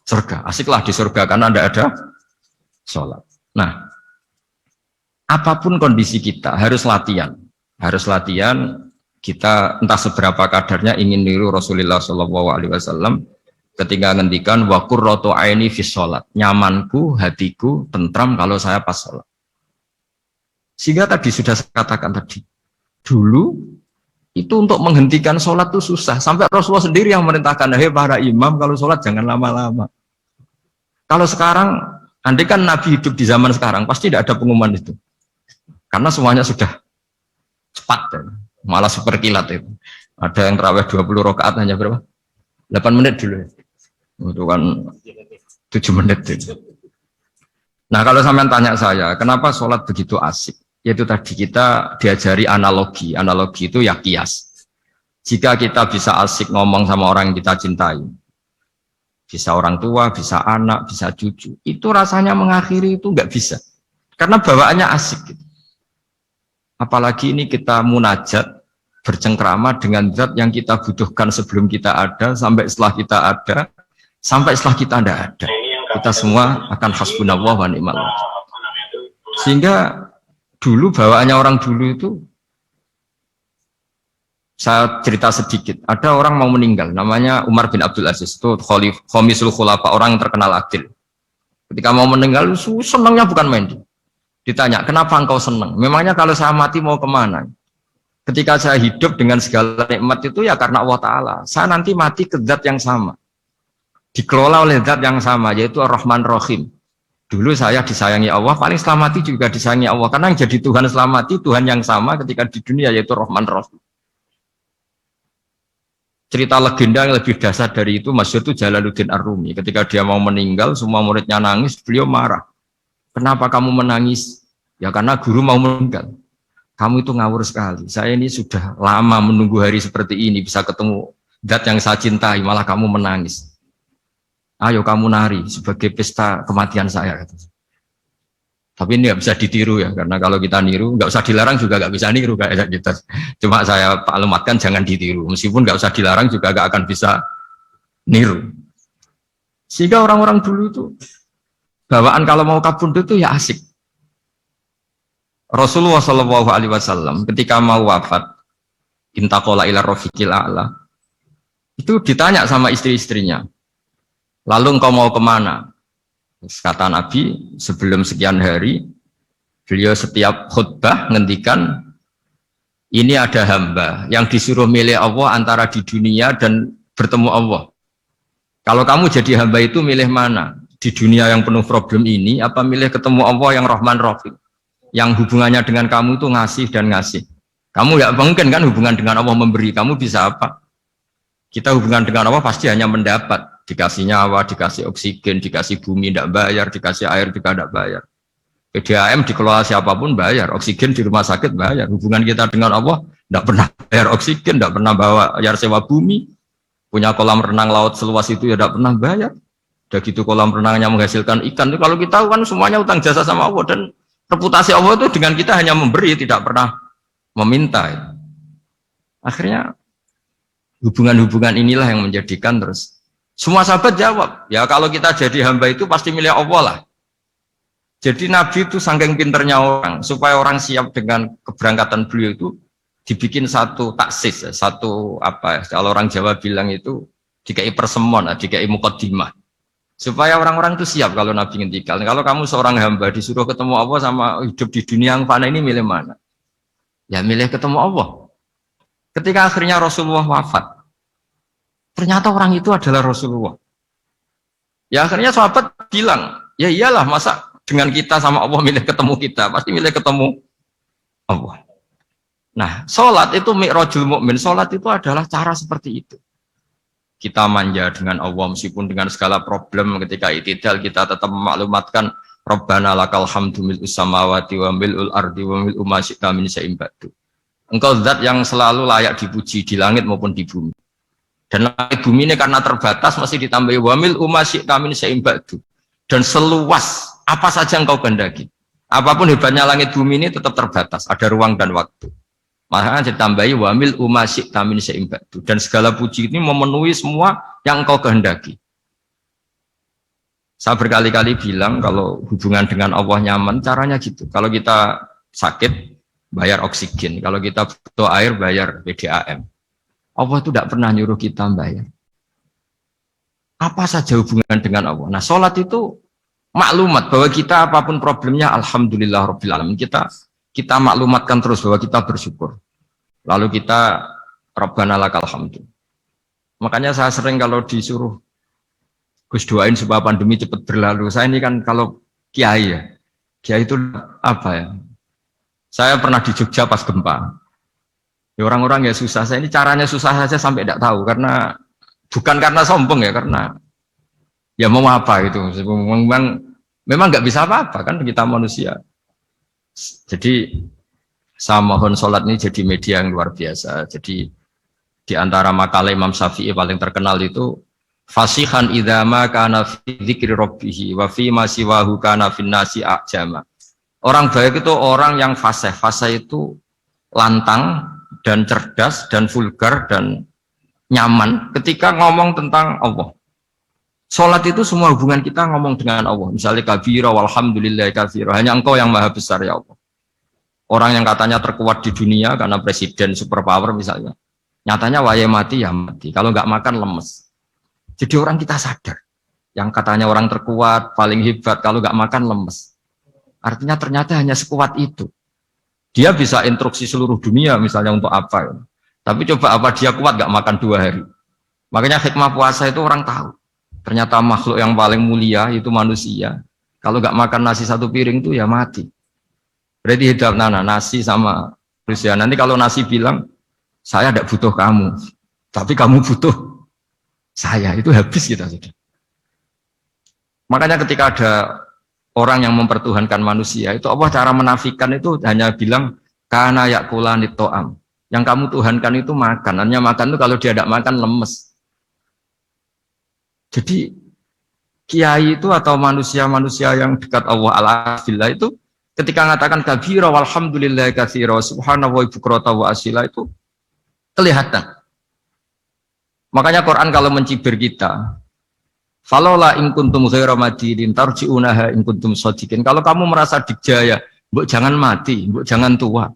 surga. Asiklah di surga karena tidak ada sholat. Nah, apapun kondisi kita harus latihan kita entah seberapa kadarnya ingin niru Rasulullah SAW ketika ngendikan wa qurratu aini fi sholat, nyamanku hatiku tentram kalau saya pas sholat. Sehingga tadi sudah saya katakan tadi, dulu itu untuk menghentikan sholat itu susah, sampai Rasulullah sendiri yang merintahkan, hei para imam kalau sholat jangan lama-lama. Kalau sekarang, andai kan Nabi hidup di zaman sekarang pasti tidak ada pengumuman itu. Karena semuanya sudah cepat. malah super kilat itu. Ada yang terawih 20 rakaat hanya berapa? 8 menit dulu. Itu kan 7 menit itu. Nah kalau sampean tanya saya, kenapa sholat begitu asik? Yaitu tadi kita diajari analogi. Analogi itu ya kias. Jika kita bisa asik ngomong sama orang yang kita cintai, bisa orang tua, bisa anak, bisa cucu, itu rasanya mengakhiri itu nggak bisa. Karena bawaannya asik. Gitu. Apalagi ini kita munajat, bercengkrama dengan zat yang kita butuhkan sebelum kita ada, sampai setelah kita ada, sampai setelah kita tidak ada. Kita semua akan hasbunallah wa ni'mal wakil. Sehingga dulu bawaannya orang dulu itu, saya cerita sedikit. Ada orang mau meninggal, namanya Umar bin Abdul Aziz, itu Khomisul Khulafa, orang yang terkenal adil. Ketika mau meninggal, senangnya bukan main. Ditanya, kenapa engkau senang? Memangnya kalau saya mati mau kemana? Ketika saya hidup dengan segala nikmat itu ya karena Allah Ta'ala. Saya nanti mati ke zat yang sama. Dikelola oleh zat yang sama, yaitu Ar-Rahman Rahim. Dulu saya disayangi Allah, paling setelah mati juga disayangi Allah. Karena yang jadi Tuhan setelah mati, Tuhan yang sama ketika di dunia, yaitu Rahman Rahim. Cerita legenda yang lebih dasar dari itu, masyhur itu Jalaluddin Ar-Rumi. Ketika dia mau meninggal, semua muridnya nangis, beliau marah. Kenapa kamu menangis? Ya karena guru mau meninggal. Kamu itu ngawur sekali. Saya ini sudah lama menunggu hari seperti ini, bisa ketemu zat yang saya cintai, malah kamu menangis. Ayo kamu nari sebagai pesta kematian saya. Tapi ini nggak bisa ditiru ya, karena kalau kita niru, nggak usah dilarang juga nggak bisa niru kayak kita. Cuma saya maklumatkan jangan ditiru, meskipun nggak usah dilarang juga nggak akan bisa niru. Sehingga orang-orang dulu itu bawaan kalau mau kabundut itu ya asik. Rasulullah Shallallahu Alaihi Wasallam ketika mau wafat, intakola ila rofiqil a'la, itu ditanya sama istri-istrinya. Lalu engkau mau kemana? Kata Nabi, sebelum sekian hari, beliau setiap khutbah ngendikan, ini ada hamba yang disuruh milih Allah antara di dunia dan bertemu Allah. Kalau kamu jadi hamba itu milih mana? Di dunia yang penuh problem ini, apa milih ketemu Allah yang Rahman Rahim? Yang hubungannya dengan kamu itu ngasih dan ngasih. Kamu nggak mungkin kan hubungan dengan Allah memberi, kamu bisa apa? Kita hubungan dengan Allah pasti hanya mendapat. Dikasih nyawa, dikasih oksigen, dikasih bumi tidak bayar, dikasih air juga tidak bayar. PDAM dikelola siapapun bayar, oksigen di rumah sakit bayar. Hubungan kita dengan Allah tidak pernah bayar oksigen, tidak pernah bayar sewa bumi. Punya kolam renang laut seluas itu ya tidak pernah bayar. Udah gitu kolam renangnya menghasilkan ikan. Kalau kita kan semuanya utang jasa sama Allah, dan reputasi Allah itu dengan kita hanya memberi, tidak pernah meminta. Akhirnya hubungan-hubungan inilah yang menjadikan terus semua sahabat jawab, ya kalau kita jadi hamba itu pasti milih Allah lah. Jadi Nabi itu saking pinternya orang, supaya orang siap dengan keberangkatan beliau itu dibikin satu taksis, satu apa ya, kalau orang Jawa bilang itu dikai persemon, dikai mukaddimah. Supaya orang-orang itu siap kalau Nabi ngendikan. Kalau kamu seorang hamba disuruh ketemu Allah sama hidup di dunia yang fana ini, milih mana? Ya milih ketemu Allah. Ketika akhirnya Rasulullah wafat, ternyata orang itu adalah Rasulullah. Ya akhirnya sahabat bilang, ya iyalah masa dengan kita sama Allah milih ketemu kita, pasti milih ketemu Allah. Nah, sholat itu mi'rajul mu'min, sholat itu adalah cara seperti itu. Kita manja dengan Allah meskipun dengan segala problem, ketika itidal kita tetap memaklumatkan Rabbana lakal hamdu mil'us samawati wa mil'ul ardi wa mil'u ma syi'ta min syai'in ba'du. Engkau zat yang selalu layak dipuji di langit maupun di bumi. Dan langit bumi ini karena terbatas masih ditambahi wamil umasyi tamin seimbadu. Dan seluas apa saja engkau kehendaki. Apapun hebatnya langit bumi ini tetap terbatas, ada ruang dan waktu. Makanya ditambahi wamil umasyi tamin seimbadu. Dan segala puji ini memenuhi semua yang engkau kehendaki. Saya berkali-kali bilang kalau hubungan dengan Allah nyaman, caranya gitu. Kalau kita sakit, bayar oksigen. Kalau kita butuh air, bayar PDAM. Allah itu tidak pernah nyuruh kita bayar. Apa saja hubungan dengan Allah. Nah, sholat itu maklumat bahwa kita apapun problemnya, alhamdulillah rabbil alamin. Kita maklumatkan terus bahwa kita bersyukur. Lalu kita Rabbana lakal hamdu. Makanya saya sering kalau disuruh Gus doain supaya pandemi cepat berlalu. Saya ini kan kalau kiai ya. Kiai itu apa ya? Saya pernah di Jogja pas gempa. Ya, orang-orang ya susah. Saya ini caranya susah saja sampai tidak tahu karena bukan karena sombong ya, karena ya mau apa gitu. Memang nggak bisa apa-apa kan kita manusia. Jadi saya mohon sholat ini jadi media yang luar biasa. Jadi di antara makalah Imam Syafi'i paling terkenal itu fasihan idama kana fi dzikri rabbih wa fi ma siwahu kana fin nasi ajama. Orang baik itu orang yang fasih. Fasih itu lantang dan cerdas dan vulgar dan nyaman ketika ngomong tentang Allah. Sholat itu semua hubungan kita ngomong dengan Allah. Misalnya kabira walhamdulillah kabira. Hanya engkau yang maha besar ya Allah. Orang yang katanya terkuat di dunia karena presiden superpower misalnya. Nyatanya waya mati ya mati. Kalau nggak makan lemes. Jadi orang kita sadar. Yang katanya orang terkuat, paling hebat. Kalau nggak makan lemes. Artinya ternyata hanya sekuat itu. Dia bisa instruksi seluruh dunia misalnya untuk apa ya. Tapi coba apa dia kuat gak makan 2 hari. Makanya hikmah puasa itu orang tahu. Ternyata makhluk yang paling mulia itu manusia. Kalau gak makan nasi 1 piring itu ya mati. Berarti hidup nasi sama manusia. Nanti kalau nasi bilang saya tidak butuh kamu. Tapi kamu butuh saya. Itu habis kita sudah. Makanya ketika ada orang yang mempertuhankan manusia itu Allah cara menafikan itu hanya bilang kana yakulani to'am. Yang kamu tuhankan itu makan. Hanya makan itu kalau dia tidak makan lemes. Jadi kiai itu atau manusia-manusia yang dekat Allah al-afillah itu ketika mengatakan kabira walhamdulillah katsira subhanahu wa bukrata wa asila itu kelihatan. Makanya Quran kalau mencibir kita falola in kuntum ghaira madidin tarji'unaha in kuntum shadiqin. Kalau kamu merasa dikjaya, mbok jangan mati, mbok jangan tua.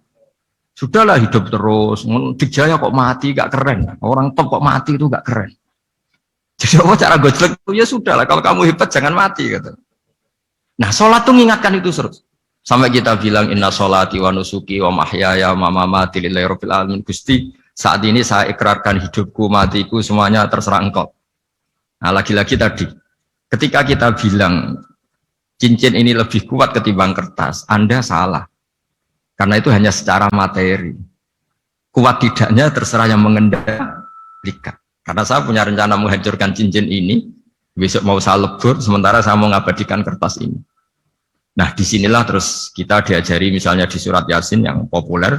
Sudahlah hidup terus. Dikjaya kok mati gak keren. Orang top kok mati itu gak keren. Jadi apa cara gojlek itu ya sudahlah. Kalau kamu hebat jangan mati gitu. Nah, sholat tuh mengingatkan itu terus. Sampai kita bilang inna sholati wa nusuki wa mahyaya wa mamati lillahi rabbil alamin. Gusti, saat ini saya ikrarkan hidupku, matiku semuanya terserah Engkau. Nah, lagi-lagi tadi, ketika kita bilang cincin ini lebih kuat ketimbang kertas, Anda salah. Karena itu hanya secara materi. Kuat tidaknya terserah yang mengendalikan. Karena saya punya rencana menghancurkan cincin ini, besok mau saya lebur, sementara saya mau mengabadikan kertas ini. Nah, disinilah terus kita diajari misalnya di surat Yasin yang populer,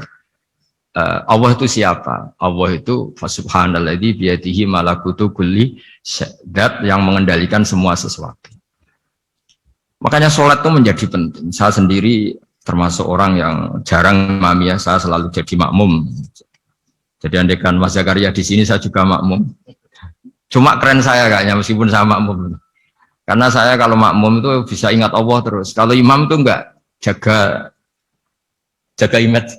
Allah itu siapa? Allah itu subhanalladzi biyadihi malakutu kulli zat yang mengendalikan semua sesuatu. Makanya sholat itu menjadi penting. Saya sendiri termasuk orang yang jarang imami ya, saya selalu jadi makmum. Jadi andaikan Mas Zakaria di sini saya juga makmum. Cuma keren saya kayaknya meskipun saya makmum. Karena saya kalau makmum itu bisa ingat Allah terus. Kalau imam itu enggak jaga image.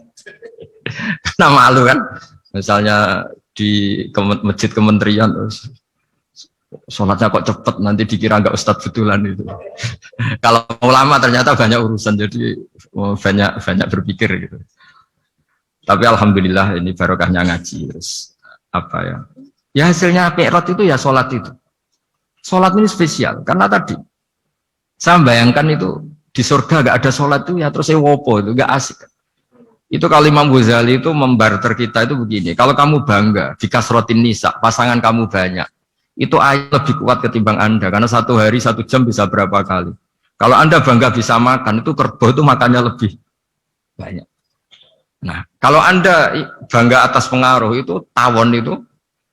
Karena malu kan, misalnya di masjid kementerian terus sholatnya kok cepet nanti dikira enggak ustadz betulan itu. Kalau ulama ternyata banyak urusan jadi banyak berpikir gitu. Tapi alhamdulillah ini barokahnya ngaji terus apa ya? Ya hasilnya mi'raj itu ya sholat itu. Sholat ini spesial karena tadi saya bayangkan itu di surga enggak ada sholat itu ya terus wopo itu enggak asik. Itu kalau Imam Ghazali itu membarter kita itu begini, kalau kamu bangga di kasrotin nisa, pasangan kamu banyak, itu ayat lebih kuat ketimbang Anda, karena 1 hari 1 jam bisa berapa kali. Kalau Anda bangga bisa makan, itu kerbau itu makannya lebih banyak. Nah, kalau Anda bangga atas pengaruh, itu tawon itu,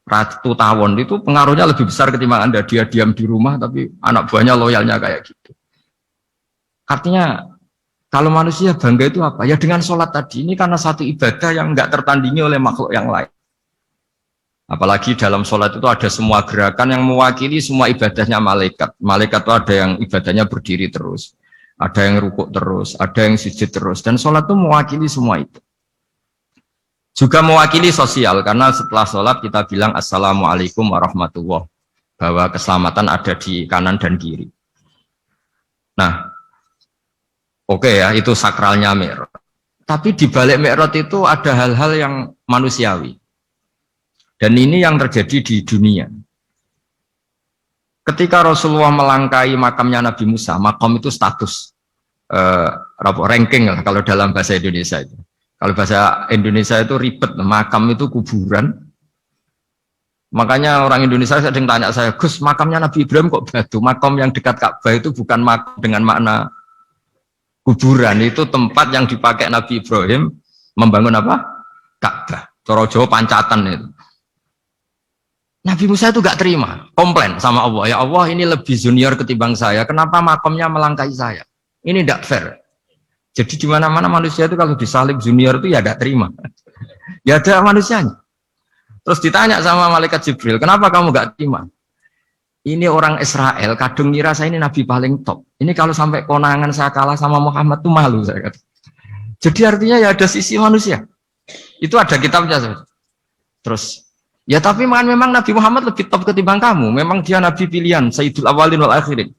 ratu tawon itu pengaruhnya lebih besar ketimbang Anda, dia diam di rumah, tapi anak buahnya loyalnya kayak gitu. Artinya, kalau manusia bangga itu apa? Ya dengan sholat tadi. Ini karena satu ibadah yang enggak tertandingi oleh makhluk yang lain. Apalagi dalam sholat itu ada semua gerakan yang mewakili semua ibadahnya malaikat. Malaikat itu ada yang ibadahnya berdiri terus. Ada yang rukuk terus. Ada yang sujud terus. Dan sholat itu mewakili semua itu. Juga mewakili sosial. Karena setelah sholat kita bilang Assalamualaikum warahmatullahi wabarakatuh. Bahwa keselamatan ada di kanan dan kiri. Nah, oke ya, itu sakralnya Mi'raj. Tapi di balik Mi'raj itu ada hal-hal yang manusiawi. Dan ini yang terjadi di dunia. Ketika Rasulullah melangkai makamnya Nabi Musa, makam itu status ranking lah kalau dalam bahasa Indonesia itu. Kalau bahasa Indonesia itu ribet, makam itu kuburan. Makanya orang Indonesia sering tanya saya, Gus, makamnya Nabi Ibrahim kok batu? Makam yang dekat Ka'bah itu bukan makam dengan makna kuburan, itu tempat yang dipakai Nabi Ibrahim membangun apa? Ka'bah. Cara Jawa pancatan itu. Nabi Musa itu gak terima, komplain sama Allah. Ya Allah, ini lebih junior ketimbang saya. Kenapa makamnya melangkahi saya? Ini tidak fair. Jadi di mana-mana manusia itu kalau disalib junior itu ya tidak terima. Ya ada manusianya. Terus ditanya sama malaikat Jibril, kenapa kamu gak terima? Ini orang Israel, kadung ngira saya ini nabi paling top. Ini kalau sampai konangan saya kalah sama Muhammad tuh malu saya kata. Jadi artinya ya ada sisi manusia. Itu ada kitabnya. Terus, ya tapi memang Nabi Muhammad lebih top ketimbang kamu. Memang dia nabi pilihan, Sayyidul Awalin wal Akhirin.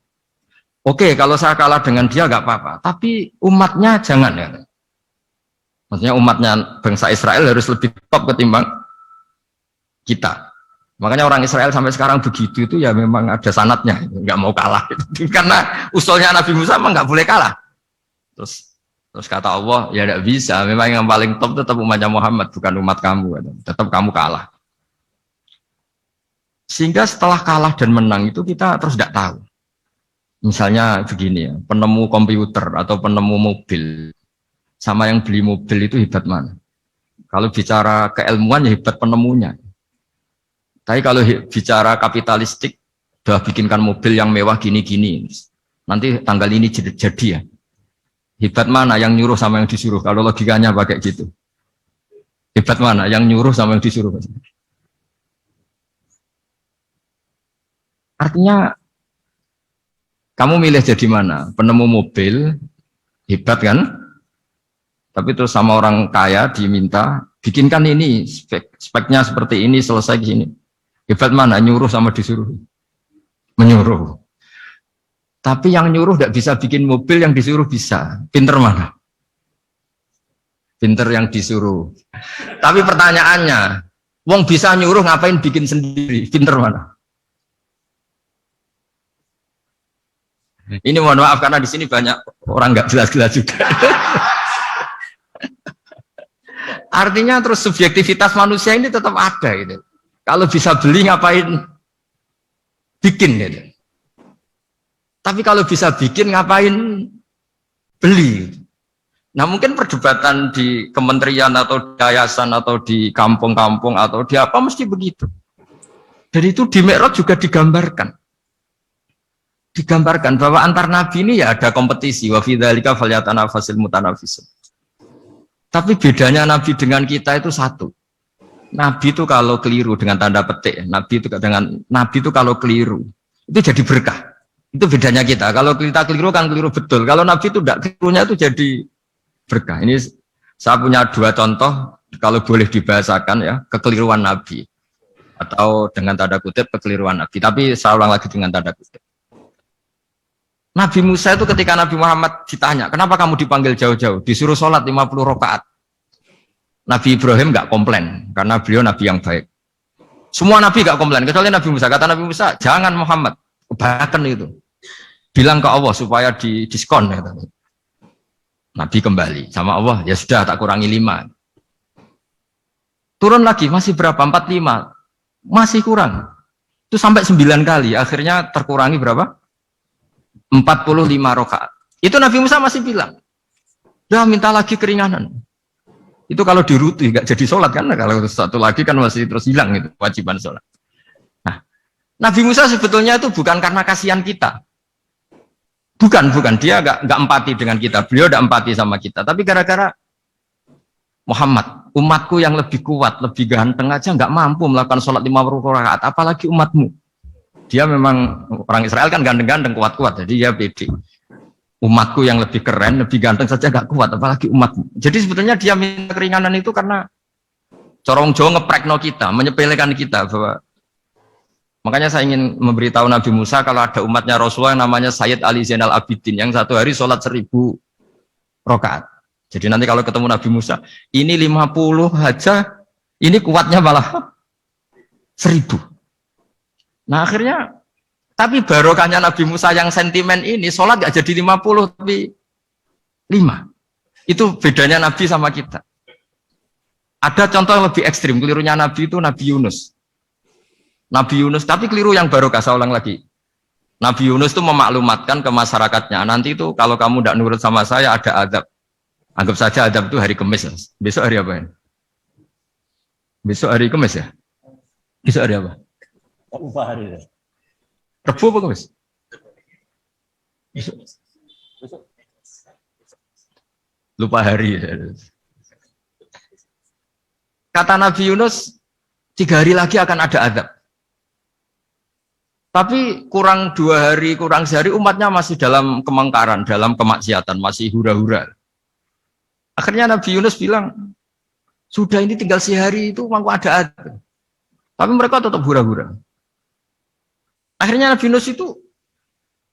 Oke, kalau saya kalah dengan dia gak apa-apa. Tapi umatnya jangan ya. Maksudnya umatnya bangsa Israel harus lebih top ketimbang kita. Makanya orang Israel sampai sekarang begitu itu ya memang ada sanatnya, nggak mau kalah. Karena usulnya Nabi Musa memang nggak boleh kalah. Terus kata Allah, ya tidak bisa. Memang yang paling top tetap umatnya Muhammad, bukan umat kamu. Tetap kamu kalah. Sehingga setelah kalah dan menang itu kita terus tidak tahu. Misalnya begini ya, penemu komputer atau penemu mobil sama yang beli mobil itu hebat mana? Kalau bicara keilmuan ya hebat penemunya. Tapi kalau bicara kapitalistik, udah bikinkan mobil yang mewah gini-gini, nanti tanggal ini jadi ya. Hebat mana yang nyuruh sama yang disuruh? Kalau logikanya pakai gitu. Hebat mana yang nyuruh sama yang disuruh? Artinya, kamu milih jadi mana? Penemu mobil, hebat kan? Tapi terus sama orang kaya diminta, bikinkan ini, speknya seperti ini, selesai gini. Hebat mana? Nyuruh sama disuruh? Menyuruh. Tapi yang nyuruh tidak bisa bikin mobil, yang disuruh bisa. Pinter mana? Pinter yang disuruh. Tapi pertanyaannya, wong bisa nyuruh ngapain bikin sendiri? Pinter mana? Ini mohon maaf karena di sini banyak orang nggak jelas-jelas juga. Artinya terus subjektivitas manusia ini tetap ada gitu. Kalau bisa beli ngapain bikin gitu. Tapi kalau bisa bikin ngapain beli. Nah mungkin perdebatan di kementerian atau di yayasan atau di kampung-kampung atau di apa mesti begitu. Dan itu di Mi'raj juga digambarkan. Digambarkan bahwa antar nabi ini ya ada kompetisi. Wa fi dzalika falyatanafasil mutanafisun. Tapi bedanya nabi dengan kita itu satu. Nabi itu kalau keliru dengan tanda petik, Nabi itu kalau keliru itu jadi berkah. Itu bedanya kita. Kalau kita keliru kan keliru betul. Kalau Nabi itu tidak kelirunya itu jadi berkah. Ini saya punya dua contoh kalau boleh dibahasakan ya kekeliruan Nabi atau dengan tanda kutip kekeliruan Nabi. Tapi saya ulang lagi dengan tanda kutip. Nabi Musa itu ketika Nabi Muhammad ditanya, kenapa kamu dipanggil jauh-jauh? Disuruh sholat 50 rakaat. Nabi Ibrahim nggak komplain karena beliau nabi yang baik. Semua nabi nggak komplain kecuali Nabi Musa. Kata Nabi Musa, jangan Muhammad, kebanyakan itu. Bilang ke Allah supaya didiskon. Ya. Nabi kembali sama Allah, ya sudah tak kurangi 5. Turun lagi masih berapa? 45, masih kurang. Itu sampai 9 kali. Akhirnya terkurangi berapa? 45 rakaat. Itu Nabi Musa masih bilang, udah minta lagi keringanan. Itu kalau diruti nggak jadi sholat kan, kalau satu lagi kan masih terus hilang itu kewajiban sholat. Nah, Nabi Musa sebetulnya itu bukan karena kasihan kita, bukan dia nggak empati dengan kita, beliau udah empati sama kita, tapi gara-gara Muhammad, umatku yang lebih kuat, lebih ganteng aja nggak mampu melakukan sholat 50 rakaat, apalagi umatmu. Dia memang orang Israel kan ganteng-ganteng, kuat-kuat, jadi dia pede. Umatku yang lebih keren, lebih ganteng saja gak kuat, apalagi umatmu. Jadi sebetulnya dia minta keringanan itu karena corong Jawa ngeprekno kita, menyepelekan kita bahwa makanya saya ingin memberitahu Nabi Musa kalau ada umatnya Rasulullah yang namanya Sayyid Ali Zainal Abidin yang satu hari sholat 1000 rakaat. Jadi nanti kalau ketemu Nabi Musa, ini 50 aja, ini kuatnya malah 1000. Nah akhirnya tapi barokahnya Nabi Musa yang sentimen ini, sholat gak jadi 50, tapi 5. Itu bedanya Nabi sama kita. Ada contoh yang lebih ekstrim, kelirunya Nabi itu Nabi Yunus. Nabi Yunus, tapi keliru yang barokah, saya ulang lagi. Nabi Yunus itu memaklumatkan ke masyarakatnya, nanti itu kalau kamu tidak nurut sama saya ada azab. Anggap saja azab itu hari Kamis. Besok hari apa ya? Besok hari Kamis ya? Besok hari apa? Lupa hari ya. Rebu apa Kamis? Besok. Lupa hari. Kata Nabi Yunus, 3 hari lagi akan ada azab. Tapi kurang 2 hari, kurang sehari umatnya masih dalam kemungkaran, dalam kemaksiatan, masih hura-hura. Akhirnya Nabi Yunus bilang, sudah ini tinggal sehari itu mampu ada azab. Tapi mereka tetap hura-hura. Akhirnya Nabi Yunus itu,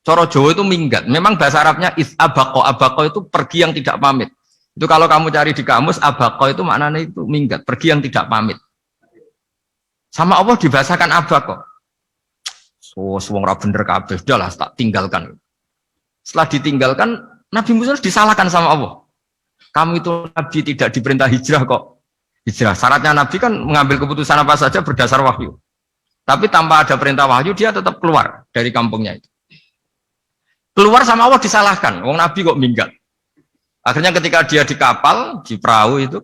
coro Jawa itu minggat. Memang bahasa Arabnya abako. Abako itu pergi yang tidak pamit. Itu kalau kamu cari di kamus, abako itu maknanya itu minggat, pergi yang tidak pamit. Sama Allah dibahasakan abako. So, wong ra bener kabeh, udahlah tak tinggalkan. Setelah ditinggalkan, Nabi Musa disalahkan sama Allah. Kamu itu Nabi tidak diperintah hijrah kok. Hijrah. Syaratnya Nabi kan mengambil keputusan apa saja berdasar wahyu. Tapi tanpa ada perintah wahyu, dia tetap keluar dari kampungnya itu. Keluar sama Allah disalahkan. Wong Nabi kok minggat. Akhirnya ketika dia di kapal, di perahu itu,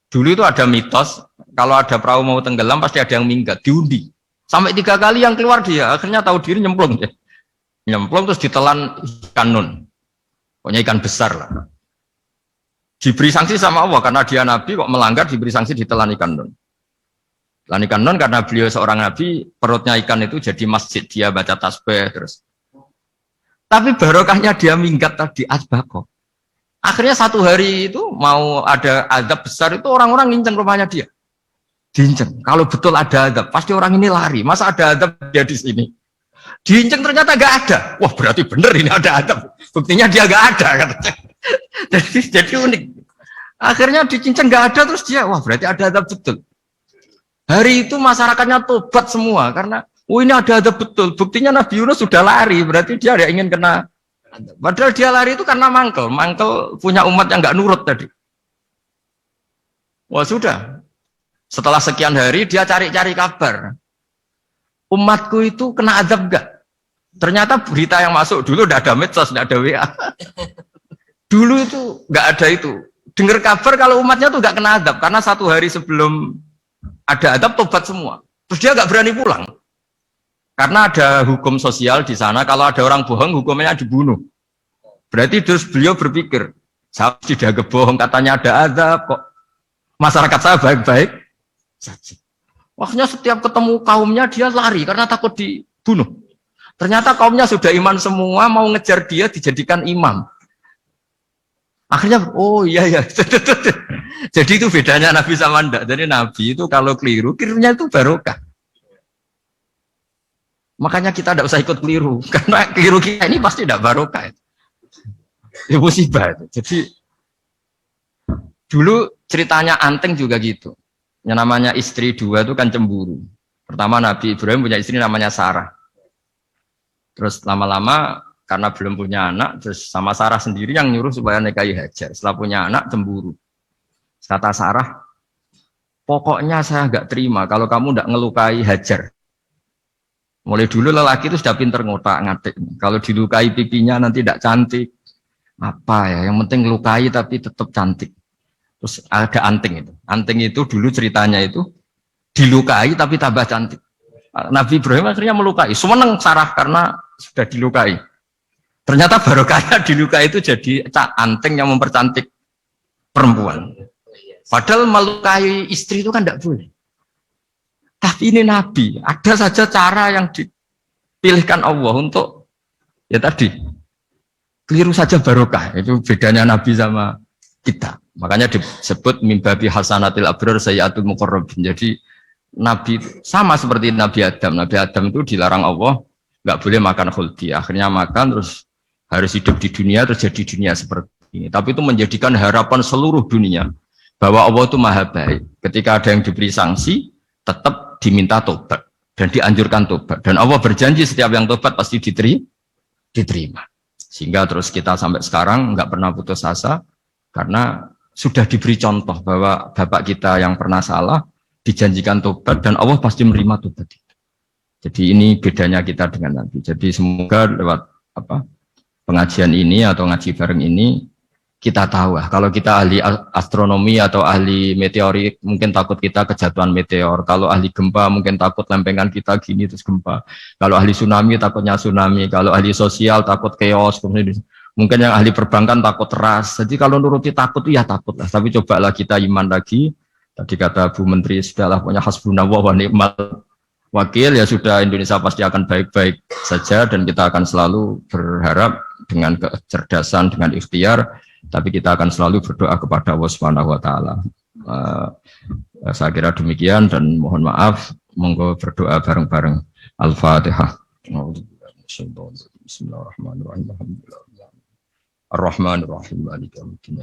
dulu itu ada mitos, kalau ada perahu mau tenggelam pasti ada yang minggat, diundi. Sampai 3 kali yang keluar dia, akhirnya tahu diri nyemplung. Nyemplung terus ditelan ikan nun. Pokoknya ikan besar lah. Diberi sanksi sama Allah, karena dia Nabi kok melanggar, diberi sanksi ditelan ikan nun. Telan ikan nun karena beliau seorang Nabi, perutnya ikan itu jadi masjid, dia baca tasbih terus. Tapi barokahnya dia minggat tadi, asbako. Akhirnya 1 hari itu mau ada azab besar itu orang-orang nginceng rumahnya dia. Diinceng. Kalau betul ada azab, pasti orang ini lari. Masa ada azab dia di sini? Diinceng ternyata gak ada. Wah berarti bener ini ada azab. Buktinya dia gak ada. Katanya. Jadi unik. Akhirnya dicinceng gak ada terus dia, wah berarti ada azab betul. Hari itu masyarakatnya tobat semua karena ini ada azab betul. Buktinya Nabi Yunus sudah lari, berarti dia ada ingin kena. Padahal dia lari itu karena mangkel punya umat yang nggak nurut tadi. Wah sudah, setelah sekian hari dia cari-cari kabar. Umatku itu kena azab nggak? Ternyata berita yang masuk dulu udah ada medsos, udah ada WA. Dulu itu nggak ada itu. Dengar kabar kalau umatnya tuh nggak kena azab karena 1 hari sebelum ada azab tobat semua. Terus dia nggak berani pulang. Karena ada hukum sosial di sana, kalau ada orang bohong hukumnya dibunuh. Berarti terus beliau berpikir, saya tidak bohong, katanya ada azab kok. Masyarakat saya baik-baik saja. Waktunya setiap ketemu kaumnya dia lari karena takut dibunuh. Ternyata kaumnya sudah iman semua, mau ngejar dia dijadikan imam. Akhirnya, oh iya ya. Jadi itu bedanya Nabi sama ndak. Jadi Nabi itu kalau keliru, kelirunya itu barokah. Makanya kita tidak usah ikut keliru, karena keliru kita ini pasti tidak barokah. Ya musibah. Jadi dulu ceritanya Anteng juga gitu. Yang namanya istri 2 itu kan cemburu. Pertama Nabi Ibrahim punya istri namanya Sarah. Terus lama-lama karena belum punya anak, terus sama Sarah sendiri yang nyuruh supaya nikahi Hajar. Setelah punya anak cemburu. Kata Sarah, pokoknya saya nggak terima kalau kamu tidak ngelukai Hajar. Mulai dulu lelaki itu sudah pinter ngotak-ngatik. Kalau dilukai pipinya nanti tidak cantik. Apa ya, yang penting lukai tapi tetap cantik. Terus ada Anting itu. Anting itu dulu ceritanya itu dilukai tapi tambah cantik. Nabi Ibrahim akhirnya melukai. Seneng Sarah karena sudah dilukai. Ternyata barokahnya dilukai itu jadi Anting yang mempercantik perempuan. Padahal melukai istri itu kan tidak boleh. Tapi ini Nabi, ada saja cara yang dipilihkan Allah untuk, ya tadi, keliru saja barokah. Itu bedanya Nabi sama kita. Makanya disebut mimbabi hasanatil abrar sayyatul muqarrabin. Jadi Nabi sama seperti Nabi Adam. Nabi Adam itu dilarang Allah, nggak boleh makan khuldi. Akhirnya makan, terus harus hidup di dunia, terus jadi dunia seperti ini. Tapi itu menjadikan harapan seluruh dunia, bahwa Allah itu maha baik. Ketika ada yang diberi sanksi, tetap diminta tobat dan dianjurkan tobat, dan Allah berjanji setiap yang tobat pasti diterima. Sehingga terus kita sampai sekarang nggak pernah putus asa karena sudah diberi contoh bahwa bapak kita yang pernah salah dijanjikan tobat dan Allah pasti menerima tobat itu. Jadi ini bedanya kita dengan Nabi. Jadi semoga lewat pengajian ini atau ngaji bareng ini kita tahu kalau kita ahli astronomi atau ahli meteorik mungkin takut kita kejatuhan meteor. Kalau ahli gempa mungkin takut lempengan kita gini terus gempa. Kalau ahli tsunami takutnya tsunami. Kalau ahli sosial takut chaos. Mungkin yang ahli perbankan takut ras. Jadi kalau nuruti takut ya takut lah. Tapi cobalah kita iman lagi. Tadi kata Bu Menteri sudahlah punya hasbunallah wa ni'mal wakil, ya sudah, Indonesia pasti akan baik-baik saja dan kita akan selalu berharap dengan kecerdasan, dengan ikhtiar, tapi kita akan selalu berdoa kepada Allah Subhanahu wa taala. Saya kira demikian dan mohon maaf, monggo berdoa bareng-bareng. Al-Fatihah. Bismillahirrahmanirrahim. Ar-Rahmanir-Rahim. Maliki yaumiddin.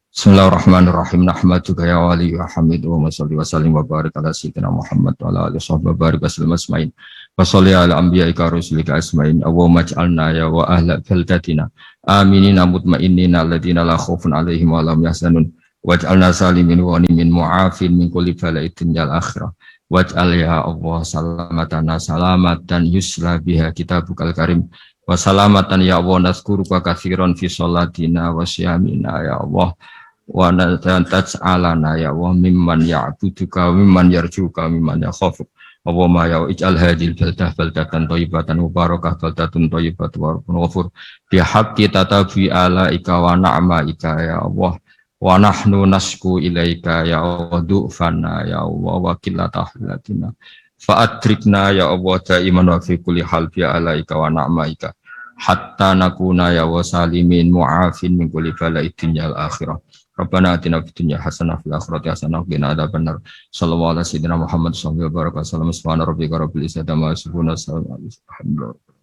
Bismillahirrahmanirrahim. Nahmaduka ya wali wa hamidu wa salli wa sallim wa barik ala sayyidina Muhammad wa ala alihi wa barik wa sallam asma'in. Wa salli ala anbiya'ika rusulika asma'in. Allahumma ij'alna ya wa ahla baldatina aminina mutma'innina alladhina la khaufun 'alaihim wa lahum yahzanun. Waj'alna salimin wa ghanimin mu'afin min kulli bala'id dunyal akhirah. Waj'al ya Allah salamatana salamatan yusla biha kitabukal karim. Wa salamatan ya Allah nazkuruka katsiran fi sholatina wa siyamina ya Allah. Wa taj'alana ya Allah mimman ya'buduka mimman yarjuka mimman yakhafuk. Allahumma ya ij'al hadhil baldah baldatan thayyibatan mubarakah baldatun thayyibatun wa ghafur bi haqqi tatabi alaika wa na'maika ya Allah. Wa nahnu nasku ilaika ya Allah du'fana ya Allah wa qillatahilatina fa'adrikna ya Allah daiman wa fi kulli hal bi alaika wa na'maika hatta nakuna ya wa salimin mu'afin min kulli bala'id dunyal akhirah. Rabbana atina fid dunya hasanah fil akhirati hasanah wa qina adzabannar. Sallallahu alaihi wasallam Muhammad sallallahu alaihi wasallam. Subhana rabbika rabbil izzati amma yasifun wa salamun alal mursalin.